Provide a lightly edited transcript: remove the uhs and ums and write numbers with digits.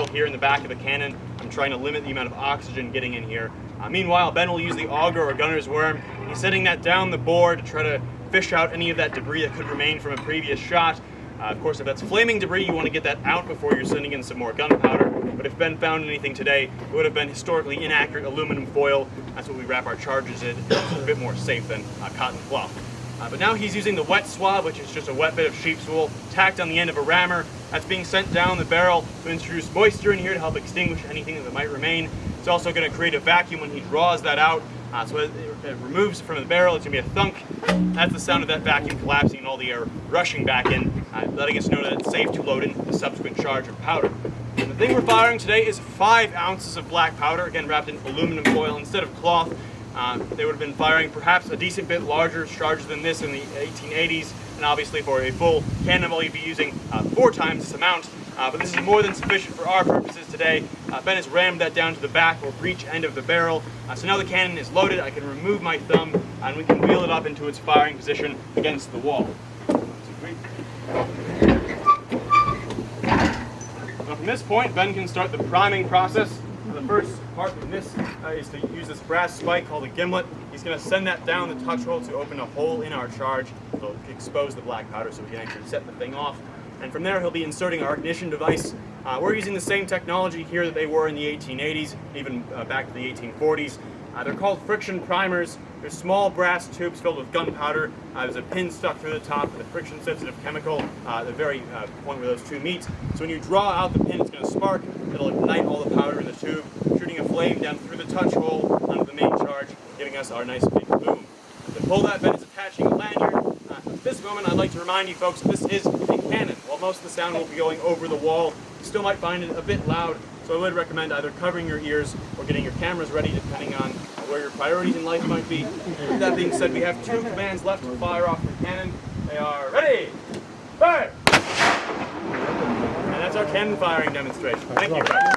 foil here in the back of the cannon. I'm trying to limit the amount of oxygen getting in here. Meanwhile, Ben will use the auger or gunner's worm. He's setting that down the bore to try to fish out any of that debris that could remain from a previous shot. Of course, if that's flaming debris, you want to get that out before you're sending in some more gunpowder. But if Ben found anything today, it would have been historically inaccurate aluminum foil. That's what we wrap our charges in. It's a bit more safe than cotton cloth. But now he's using the wet swab, which is just a wet bit of sheep's wool tacked on the end of a rammer. That's being sent down the barrel to introduce moisture in here to help extinguish anything that might remain. It's also going to create a vacuum when he draws that out. So it removes from the barrel. It's going to be a thunk. That's the sound of that vacuum collapsing and all the air rushing back in, letting us know that it's safe to load in the subsequent charge of powder. And the thing we're firing today is 5 ounces of black powder, again wrapped in aluminum foil instead of cloth. They would have been firing perhaps a decent bit larger charges than this in the 1880s, and obviously for a full cannonball you'd be using 4 times this amount. But this is more than sufficient for our purposes today. Ben has rammed that down to the back or breech end of the barrel. So now the cannon is loaded. I can remove my thumb and we can wheel it up into its firing position against the wall. Now from this point, Ben can start the priming process. The first part of this is to use this brass spike called a gimlet. He's going to send that down the touch hole to open a hole in our charge. It'll expose the black powder so we can actually set the thing off. And from there, he'll be inserting our ignition device. We're using the same technology here that they were in the 1880s, even back to the 1840s. They're called friction primers. They're small brass tubes filled with gunpowder. There's a pin stuck through the top with a friction-sensitive chemical, the very point where those two meet. So when you draw out the pin, it's going to spark. It'll ignite all the powder in the tube, shooting a flame down through the touch hole onto the main charge, giving us our nice big boom. To pull that, Ben is attaching a lanyard. At this moment, I'd like to remind you folks, this is a cannon. While most of the sound will be going over the wall, you still might find it a bit loud, so I would recommend either covering your ears or getting your cameras ready, depending on where your priorities in life might be. With that being said, we have 2 commands left to fire off the cannon. They are ready, fire! And that's our cannon firing demonstration. Thank you.